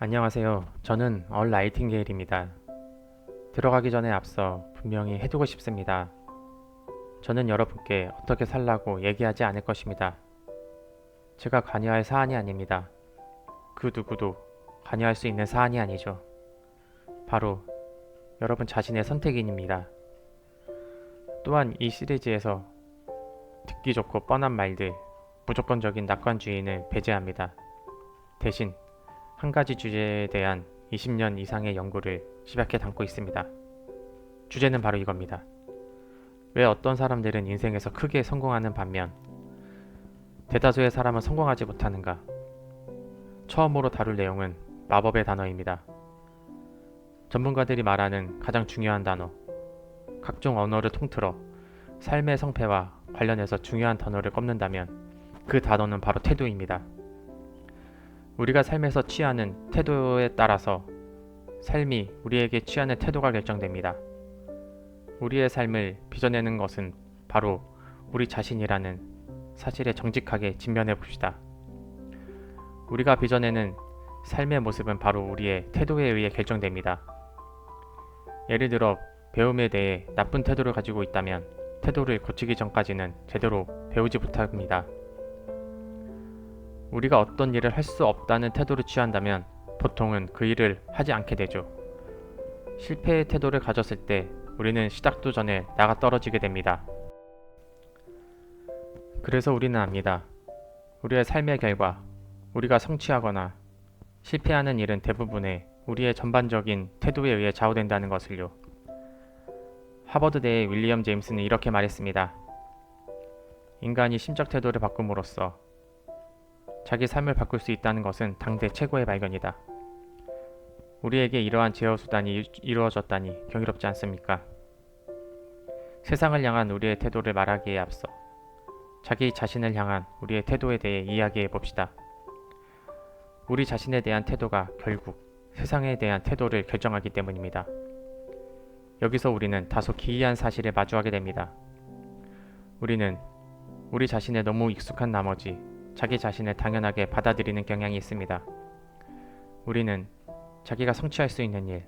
안녕하세요. 저는 얼라이팅게일입니다. 들어가기 전에 앞서 분명히 해두고 싶습니다. 저는 여러분께 어떻게 살라고 얘기하지 않을 것입니다. 제가 관여할 사안이 아닙니다. 그 누구도 관여할 수 있는 사안이 아니죠. 바로 여러분 자신의 선택인입니다. 또한 이 시리즈에서 듣기 좋고 뻔한 말들, 무조건적인 낙관주의는 배제합니다. 대신 한 가지 주제에 대한 20년 이상의 연구를 집약해 담고 있습니다. 주제는 바로 이겁니다. 왜 어떤 사람들은 인생에서 크게 성공하는 반면 대다수의 사람은 성공하지 못하는가? 처음으로 다룰 내용은 마법의 단어입니다. 전문가들이 말하는 가장 중요한 단어, 각종 언어를 통틀어 삶의 성패와 관련해서 중요한 단어를 꼽는다면 그 단어는 바로 태도입니다. 우리가 삶에서 취하는 태도에 따라서 삶이 우리에게 취하는 태도가 결정됩니다. 우리의 삶을 빚어내는 것은 바로 우리 자신이라는 사실에 정직하게 직면해 봅시다. 우리가 빚어내는 삶의 모습은 바로 우리의 태도에 의해 결정됩니다. 예를 들어 배움에 대해 나쁜 태도를 가지고 있다면 태도를 고치기 전까지는 제대로 배우지 못합니다. 우리가 어떤 일을 할 수 없다는 태도를 취한다면 보통은 그 일을 하지 않게 되죠. 실패의 태도를 가졌을 때 우리는 시작도 전에 나가 떨어지게 됩니다. 그래서 우리는 압니다. 우리의 삶의 결과, 우리가 성취하거나 실패하는 일은 대부분의 우리의 전반적인 태도에 의해 좌우된다는 것을요. 하버드대의 윌리엄 제임스는 이렇게 말했습니다. 인간이 심적 태도를 바꿈으로써 자기 삶을 바꿀 수 있다는 것은 당대 최고의 발견이다. 우리에게 이러한 제어 수단이 이루어졌다니 경이롭지 않습니까? 세상을 향한 우리의 태도를 말하기에 앞서 자기 자신을 향한 우리의 태도에 대해 이야기해 봅시다. 우리 자신에 대한 태도가 결국 세상에 대한 태도를 결정하기 때문입니다. 여기서 우리는 다소 기이한 사실에 마주하게 됩니다. 우리는 우리 자신에 너무 익숙한 나머지 자기 자신을 당연하게 받아들이는 경향이 있습니다. 우리는 자기가 성취할 수 있는 일,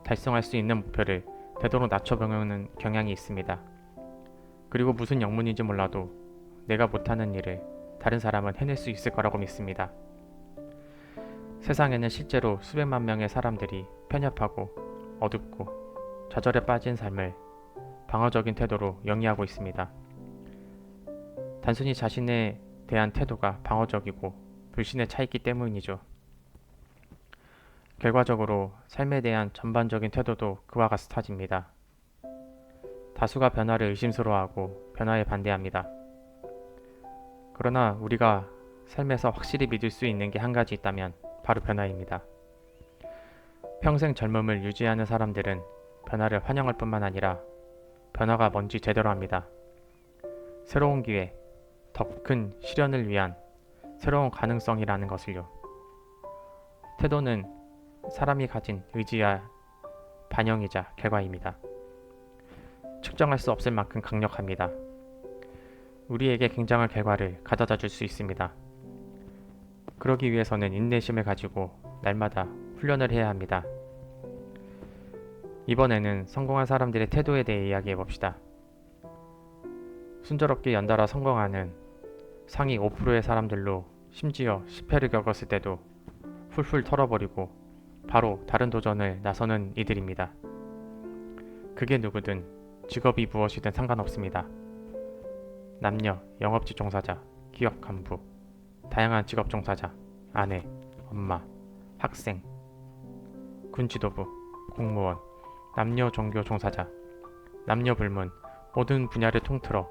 달성할 수 있는 목표를 되도록 낮춰보는 경향이 있습니다. 그리고 무슨 영문인지 몰라도 내가 못하는 일을 다른 사람은 해낼 수 있을 거라고 믿습니다. 세상에는 실제로 수백만 명의 사람들이 편협하고 어둡고 좌절에 빠진 삶을 방어적인 태도로 영위하고 있습니다. 단순히 자신에 대한 태도가 방어적이고 불신에 차 있기 때문이죠. 결과적으로 삶에 대한 전반적인 태도도 그와 같아집니다. 다수가 변화를 의심스러워하고 변화에 반대합니다. 그러나 우리가 삶에서 확실히 믿을 수 있는 게 한 가지 있다면 바로 변화입니다. 평생 젊음을 유지하는 사람들은 변화를 환영할 뿐만 아니라 변화가 뭔지 제대로 합니다. 새로운 기회, 더 큰 실현을 위한 새로운 가능성이라는 것을요. 태도는 사람이 가진 의지와 반영이자 결과입니다. 측정할 수 없을 만큼 강력합니다. 우리에게 굉장한 결과를 가져다 줄 수 있습니다. 그러기 위해서는 인내심을 가지고 날마다 훈련을 해야 합니다. 이번에는 성공한 사람들의 태도에 대해 이야기해 봅시다. 순조롭게 연달아 성공하는 상위 5%의 사람들로 심지어 실패를 겪었을 때도 훌훌 털어버리고 바로 다른 도전을 나서는 이들입니다. 그게 누구든 직업이 무엇이든 상관없습니다. 남녀, 영업직 종사자, 기업 간부, 다양한 직업 종사자, 아내, 엄마, 학생, 군 지도부, 공무원, 남녀 종교 종사자, 남녀 불문 모든 분야를 통틀어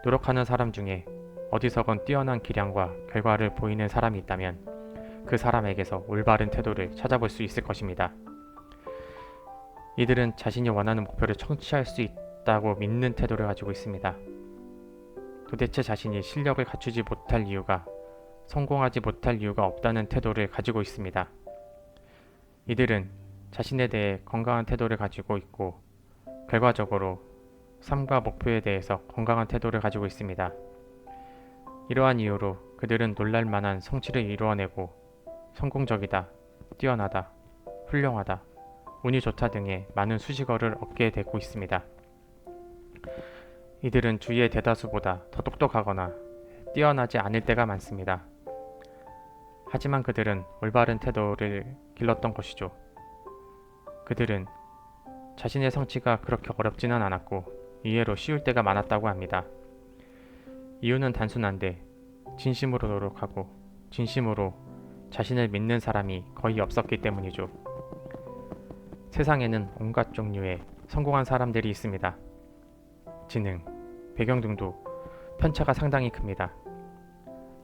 노력하는 사람 중에 어디서건 뛰어난 기량과 결과를 보이는 사람이 있다면 그 사람에게서 올바른 태도를 찾아볼 수 있을 것입니다. 이들은 자신이 원하는 목표를 성취할 수 있다고 믿는 태도를 가지고 있습니다. 도대체 자신이 실력을 갖추지 못할 이유가, 성공하지 못할 이유가 없다는 태도를 가지고 있습니다. 이들은 자신에 대해 건강한 태도를 가지고 있고 결과적으로 삶과 목표에 대해서 건강한 태도를 가지고 있습니다. 이러한 이유로 그들은 놀랄만한 성취를 이루어내고 성공적이다, 뛰어나다, 훌륭하다, 운이 좋다 등의 많은 수식어를 얻게 되고 있습니다. 이들은 주위의 대다수보다 더 똑똑하거나 뛰어나지 않을 때가 많습니다. 하지만 그들은 올바른 태도를 길렀던 것이죠. 그들은 자신의 성취가 그렇게 어렵지는 않았고 이해로 쉬울 때가 많았다고 합니다. 이유는 단순한데 진심으로 노력하고 진심으로 자신을 믿는 사람이 거의 없었기 때문이죠. 세상에는 온갖 종류의 성공한 사람들이 있습니다. 지능, 배경 등도 편차가 상당히 큽니다.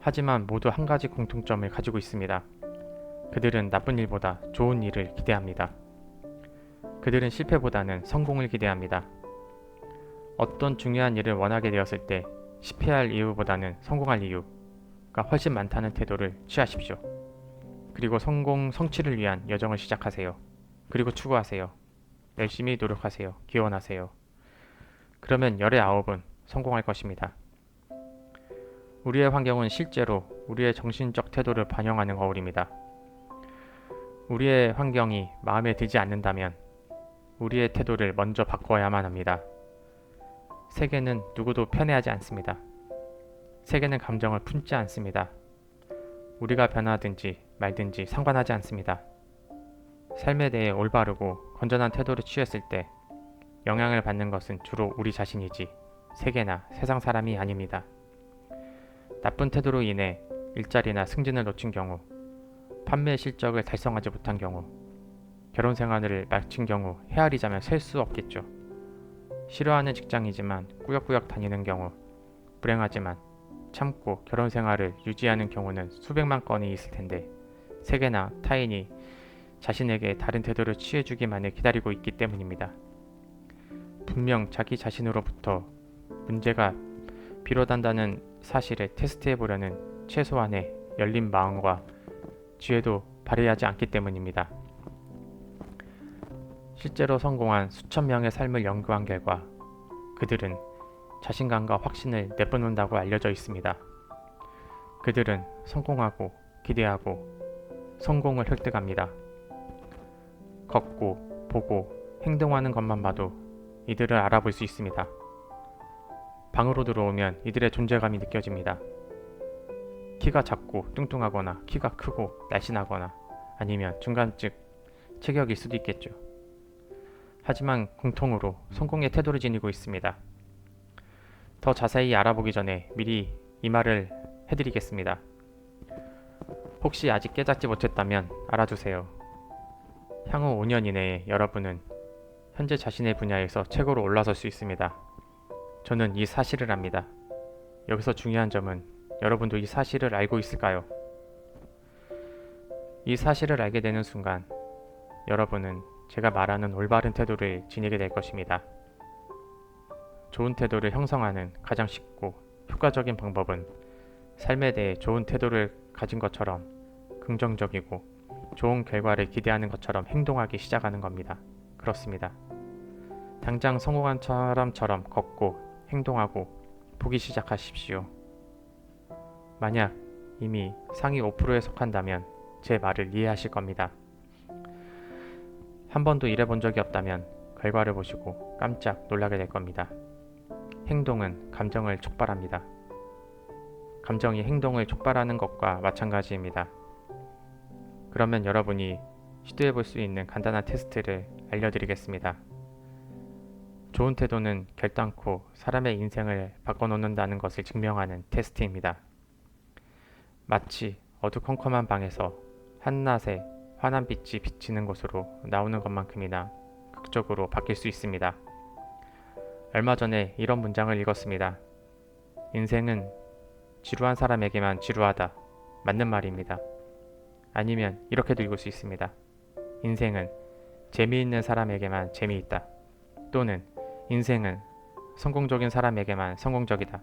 하지만 모두 한 가지 공통점을 가지고 있습니다. 그들은 나쁜 일보다 좋은 일을 기대합니다. 그들은 실패보다는 성공을 기대합니다. 어떤 중요한 일을 원하게 되었을 때 실패할 이유보다는 성공할 이유가 훨씬 많다는 태도를 취하십시오. 그리고 성취를 위한 여정을 시작하세요. 그리고 추구하세요. 열심히 노력하세요. 기원하세요. 그러면 열의 9은 성공할 것입니다. 우리의 환경은 실제로 우리의 정신적 태도를 반영하는 거울입니다. 우리의 환경이 마음에 들지 않는다면 우리의 태도를 먼저 바꿔야만 합니다. 세계는 누구도 편애하지 않습니다. 세계는 감정을 품지 않습니다. 우리가 변하든지 말든지 상관하지 않습니다. 삶에 대해 올바르고 건전한 태도를 취했을 때 영향을 받는 것은 주로 우리 자신이지 세계나 세상 사람이 아닙니다. 나쁜 태도로 인해 일자리나 승진을 놓친 경우, 판매 실적을 달성하지 못한 경우, 결혼 생활을 마친 경우 헤아리자면 셀 수 없겠죠. 싫어하는 직장이지만 꾸역꾸역 다니는 경우, 불행하지만 참고 결혼 생활을 유지하는 경우는 수백만 건이 있을 텐데 세계나 타인이 자신에게 다른 태도를 취해주기만을 기다리고 있기 때문입니다. 분명 자기 자신으로부터 문제가 비롯한다는 사실을 테스트해보려는 최소한의 열린 마음과 지혜도 발휘하지 않기 때문입니다. 실제로 성공한 수천 명의 삶을 연구한 결과 그들은 자신감과 확신을 내뿜는다고 알려져 있습니다. 그들은 성공하고 기대하고 성공을 획득합니다. 걷고 보고 행동하는 것만 봐도 이들을 알아볼 수 있습니다. 방으로 들어오면 이들의 존재감이 느껴집니다. 키가 작고 뚱뚱하거나 키가 크고 날씬하거나 아니면 중간쯤 체격일 수도 있겠죠. 하지만 공통으로 성공의 태도를 지니고 있습니다. 더 자세히 알아보기 전에 미리 이 말을 해드리겠습니다. 혹시 아직 깨닫지 못했다면 알아두세요. 향후 5년 이내에 여러분은 현재 자신의 분야에서 최고로 올라설 수 있습니다. 저는 이 사실을 압니다. 여기서 중요한 점은 여러분도 이 사실을 알고 있을까요? 이 사실을 알게 되는 순간 여러분은 제가 말하는 올바른 태도를 지니게 될 것입니다. 좋은 태도를 형성하는 가장 쉽고 효과적인 방법은 삶에 대해 좋은 태도를 가진 것처럼 긍정적이고 좋은 결과를 기대하는 것처럼 행동하기 시작하는 겁니다. 그렇습니다. 당장 성공한 사람처럼 걷고 행동하고 보기 시작하십시오. 만약 이미 상위 5%에 속한다면 제 말을 이해하실 겁니다. 한 번도 일해본 적이 없다면 결과를 보시고 깜짝 놀라게 될 겁니다. 행동은 감정을 촉발합니다. 감정이 행동을 촉발하는 것과 마찬가지입니다. 그러면 여러분이 시도해 볼 수 있는 간단한 테스트를 알려드리겠습니다. 좋은 태도는 결단코 사람의 인생을 바꿔놓는다는 것을 증명하는 테스트입니다. 마치 어두컴컴한 방에서 한낮에 환한 빛이 비치는 곳으로 나오는 것만큼이나 극적으로 바뀔 수 있습니다. 얼마 전에 이런 문장을 읽었습니다. 인생은 지루한 사람에게만 지루하다. 맞는 말입니다. 아니면 이렇게도 읽을 수 있습니다. 인생은 재미있는 사람에게만 재미있다. 또는 인생은 성공적인 사람에게만 성공적이다.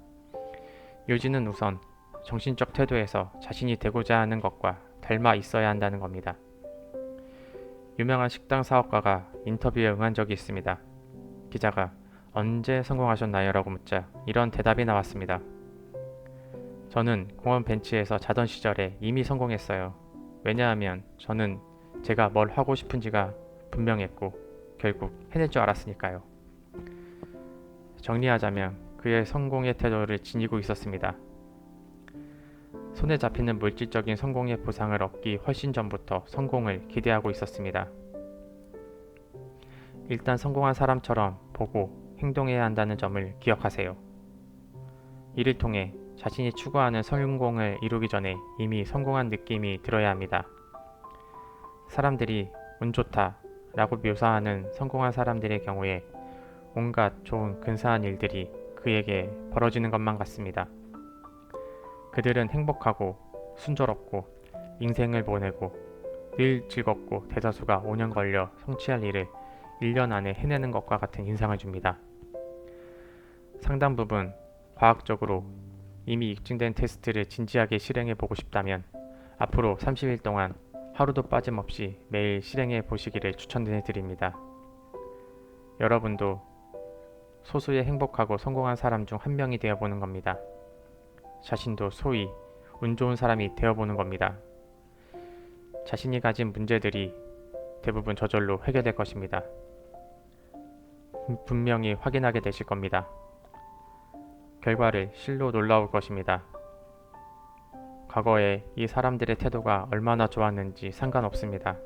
요지는 우선 정신적 태도에서 자신이 되고자 하는 것과 닮아 있어야 한다는 겁니다. 유명한 식당 사업가가 인터뷰에 응한 적이 있습니다. 기자가 언제 성공하셨나요? 라고 묻자 이런 대답이 나왔습니다. 저는 공원 벤치에서 자던 시절에 이미 성공했어요. 왜냐하면 저는 제가 뭘 하고 싶은지가 분명했고 결국 해낼 줄 알았으니까요. 정리하자면 그의 성공의 태도를 지니고 있었습니다. 손에 잡히는 물질적인 성공의 보상을 얻기 훨씬 전부터 성공을 기대하고 있었습니다. 일단 성공한 사람처럼 보고 행동해야 한다는 점을 기억하세요. 이를 통해 자신이 추구하는 성공을 이루기 전에 이미 성공한 느낌이 들어야 합니다. 사람들이 운 좋다 라고 묘사하는 성공한 사람들의 경우에 온갖 좋은 근사한 일들이 그에게 벌어지는 것만 같습니다. 그들은 행복하고 순조롭고 인생을 보내고 늘 즐겁고 대다수가 5년 걸려 성취할 일을 1년 안에 해내는 것과 같은 인상을 줍니다. 상당 부분 과학적으로 이미 입증된 테스트를 진지하게 실행해 보고 싶다면 앞으로 30일 동안 하루도 빠짐없이 매일 실행해 보시기를 추천해 드립니다. 여러분도 소수의 행복하고 성공한 사람 중 한 명이 되어보는 겁니다. 자신도 소위 운 좋은 사람이 되어보는 겁니다. 자신이 가진 문제들이 대부분 저절로 해결될 것입니다. 분명히 확인하게 되실 겁니다. 결과를 실로 놀라울 것입니다. 과거에 이 사람들의 태도가 얼마나 좋았는지 상관없습니다.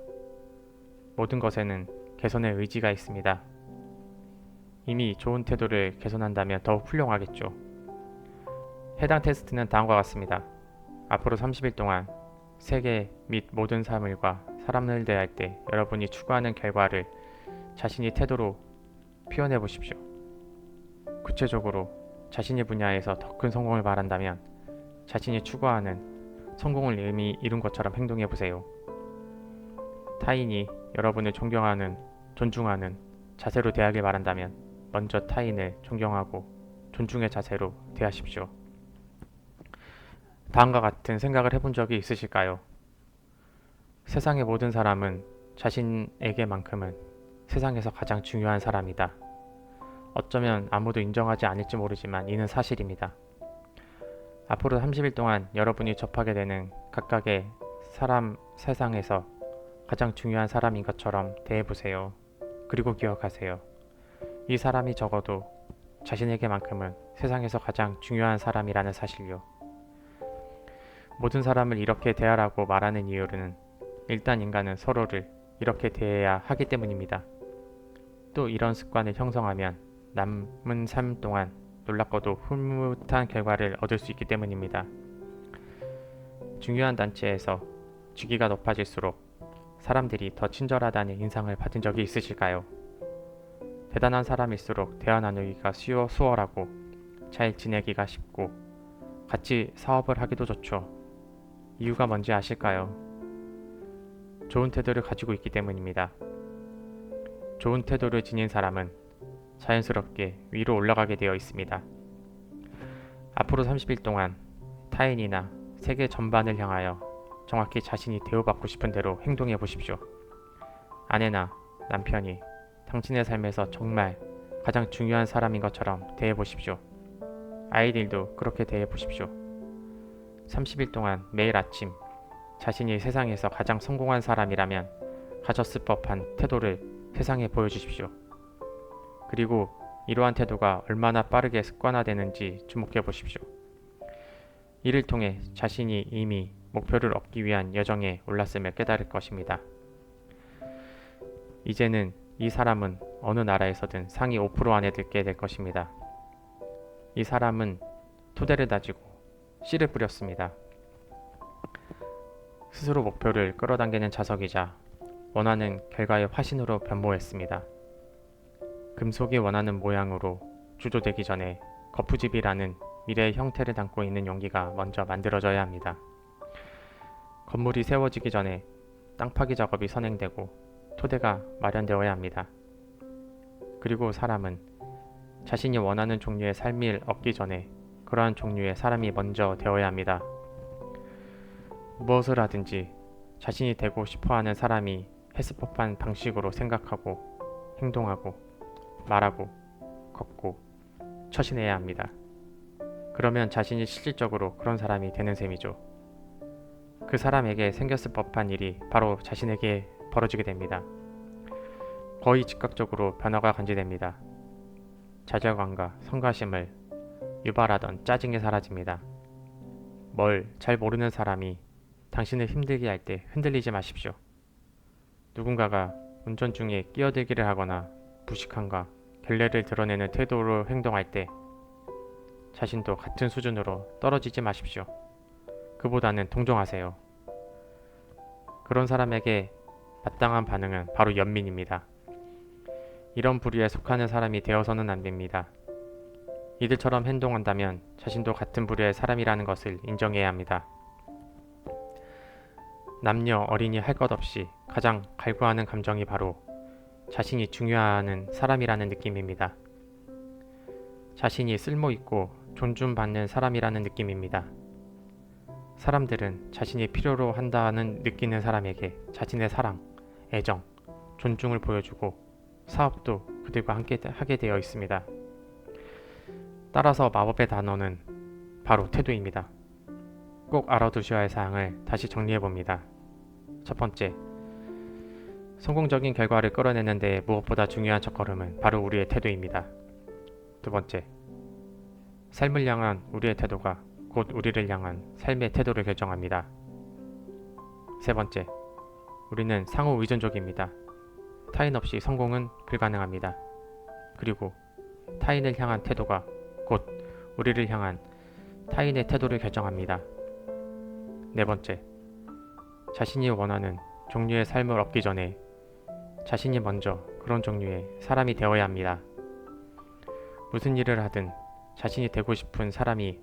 모든 것에는 개선의 의지가 있습니다. 이미 좋은 태도를 개선한다면 더욱 훌륭하겠죠. 해당 테스트는 다음과 같습니다. 앞으로 30일 동안 세계 및 모든 사물과 사람을 대할 때 여러분이 추구하는 결과를 자신의 태도로 표현해 보십시오. 구체적으로 자신의 분야에서 더 큰 성공을 바란다면 자신이 추구하는 성공을 이미 이룬 것처럼 행동해 보세요. 타인이 여러분을 존경하는, 존중하는 자세로 대하길 바란다면 먼저 타인을 존경하고 존중의 자세로 대하십시오. 다음과 같은 생각을 해본 적이 있으실까요? 세상의 모든 사람은 자신에게만큼은 세상에서 가장 중요한 사람이다. 어쩌면 아무도 인정하지 않을지 모르지만 이는 사실입니다. 앞으로 30일 동안 여러분이 접하게 되는 각각의 사람 세상에서 가장 중요한 사람인 것처럼 대해보세요. 그리고 기억하세요. 이 사람이 적어도 자신에게만큼은 세상에서 가장 중요한 사람이라는 사실요. 모든 사람을 이렇게 대하라고 말하는 이유는 일단 인간은 서로를 이렇게 대해야 하기 때문입니다. 또 이런 습관을 형성하면 남은 삶 동안 놀랍고도 흐뭇한 결과를 얻을 수 있기 때문입니다. 중요한 단체에서 직위가 높아질수록 사람들이 더 친절하다는 인상을 받은 적이 있으실까요? 대단한 사람일수록 대화 나누기가 수월하고 잘 지내기가 쉽고 같이 사업을 하기도 좋죠. 이유가 뭔지 아실까요? 좋은 태도를 가지고 있기 때문입니다. 좋은 태도를 지닌 사람은 자연스럽게 위로 올라가게 되어 있습니다. 앞으로 30일 동안 타인이나 세계 전반을 향하여 정확히 자신이 대우받고 싶은 대로 행동해 보십시오. 아내나 남편이 당신의 삶에서 정말 가장 중요한 사람인 것처럼 대해 보십시오. 아이들도 그렇게 대해 보십시오. 30일 동안 매일 아침 자신이 세상에서 가장 성공한 사람이라면 가졌을 법한 태도를 세상에 보여주십시오. 그리고 이러한 태도가 얼마나 빠르게 습관화되는지 주목해 보십시오. 이를 통해 자신이 이미 목표를 얻기 위한 여정에 올랐음을 깨달을 것입니다. 이제는 이 사람은 어느 나라에서든 상위 5% 안에 들게 될 것입니다. 이 사람은 토대를 다지고 씨를 뿌렸습니다. 스스로 목표를 끌어당기는 자석이자 원하는 결과의 화신으로 변모했습니다. 금속이 원하는 모양으로 주조되기 전에 거푸집이라는 미래의 형태를 담고 있는 용기가 먼저 만들어져야 합니다. 건물이 세워지기 전에 땅 파기 작업이 선행되고 토대가 마련되어야 합니다. 그리고 사람은 자신이 원하는 종류의 삶을 얻기 전에 그러한 종류의 사람이 먼저 되어야 합니다. 무엇을 하든지 자신이 되고 싶어하는 사람이 했을 법한 방식으로 생각하고 행동하고 말하고 걷고 처신해야 합니다. 그러면 자신이 실질적으로 그런 사람이 되는 셈이죠. 그 사람에게 생겼을 법한 일이 바로 자신에게 벌어지게 됩니다. 거의 즉각적으로 변화가 감지됩니다. 좌절감과 성가심을 유발하던 짜증이 사라집니다. 뭘 잘 모르는 사람이 당신을 힘들게 할 때 흔들리지 마십시오. 누군가가 운전 중에 끼어들기를 하거나 무식함과 결례를 드러내는 태도로 행동할 때 자신도 같은 수준으로 떨어지지 마십시오. 그보다는 동정하세요. 그런 사람에게 마땅한 반응은 바로 연민입니다. 이런 부류에 속하는 사람이 되어서는 안 됩니다. 이들처럼 행동한다면 자신도 같은 부류의 사람이라는 것을 인정해야 합니다. 남녀 어린이 할 것 없이 가장 갈구하는 감정이 바로 자신이 중요한 사람이라는 느낌입니다. 자신이 쓸모있고 존중받는 사람이라는 느낌입니다. 사람들은 자신이 필요로 한다는 느끼는 사람에게 자신의 사랑, 애정, 존중을 보여주고 사업도 그들과 함께 하게 되어 있습니다. 따라서 마법의 단어는 바로 태도입니다. 꼭 알아두셔야 할 사항을 다시 정리해봅니다. 첫 번째, 성공적인 결과를 끌어내는데 무엇보다 중요한 첫걸음은 바로 우리의 태도입니다. 두 번째, 삶을 향한 우리의 태도가 곧 우리를 향한 삶의 태도를 결정합니다. 세 번째, 우리는 상호 의존적입니다. 타인 없이 성공은 불가능합니다. 그리고 타인을 향한 태도가 곧 우리를 향한 타인의 태도를 결정합니다. 네 번째, 자신이 원하는 종류의 삶을 얻기 전에 자신이 먼저 그런 종류의 사람이 되어야 합니다. 무슨 일을 하든 자신이 되고 싶은 사람이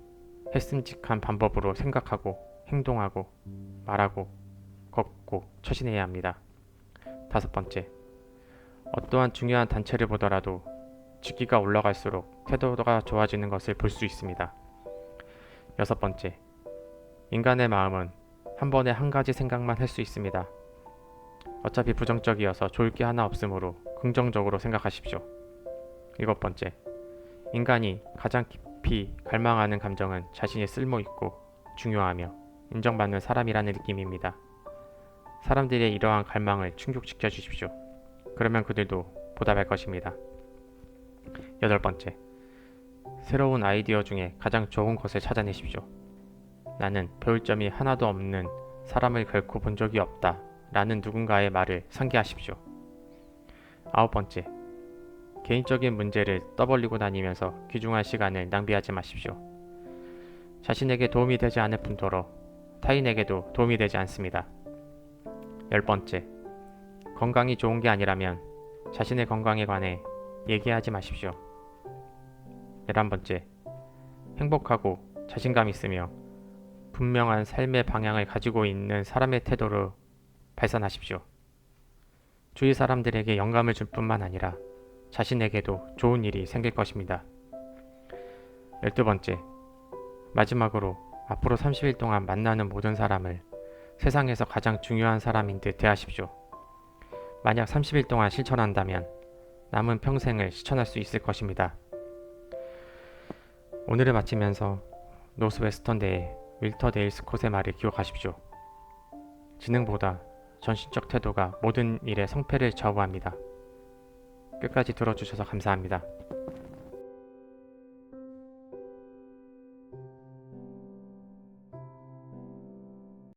했음직한 방법으로 생각하고 행동하고 말하고 걷고 처신해야 합니다. 다섯 번째, 어떠한 중요한 단체를 보더라도 직위가 올라갈수록 태도가 좋아지는 것을 볼 수 있습니다. 여섯 번째, 인간의 마음은 한 번에 한 가지 생각만 할 수 있습니다. 어차피 부정적이어서 좋을 게 하나 없으므로 긍정적으로 생각하십시오. 일곱 번째, 인간이 가장 깊이 갈망하는 감정은 자신이 쓸모있고 중요하며 인정받는 사람이라는 느낌입니다. 사람들의 이러한 갈망을 충족시켜 주십시오. 그러면 그들도 보답할 것입니다. 여덟 번째, 새로운 아이디어 중에 가장 좋은 것을 찾아내십시오. 나는 배울 점이 하나도 없는 사람을 결코 본 적이 없다 라는 누군가의 말을 상기하십시오. 아홉 번째, 개인적인 문제를 떠벌리고 다니면서 귀중한 시간을 낭비하지 마십시오. 자신에게 도움이 되지 않을 뿐더러 타인에게도 도움이 되지 않습니다. 열 번째, 건강이 좋은 게 아니라면 자신의 건강에 관해 얘기하지 마십시오. 11번째, 행복하고 자신감 있으며 분명한 삶의 방향을 가지고 있는 사람의 태도로 발산하십시오. 주위 사람들에게 영감을 줄 뿐만 아니라 자신에게도 좋은 일이 생길 것입니다. 12번째, 마지막으로 앞으로 30일 동안 만나는 모든 사람을 세상에서 가장 중요한 사람인 듯 대하십시오. 만약 30일 동안 실천한다면 남은 평생을 실천할 수 있을 것입니다. 오늘을 마치면서 노스웨스턴대의 윌터 데일 스콧의 말을 기억하십시오. 지능보다 전신적 태도가 모든 일의 성패를 좌우합니다. 끝까지 들어주셔서 감사합니다.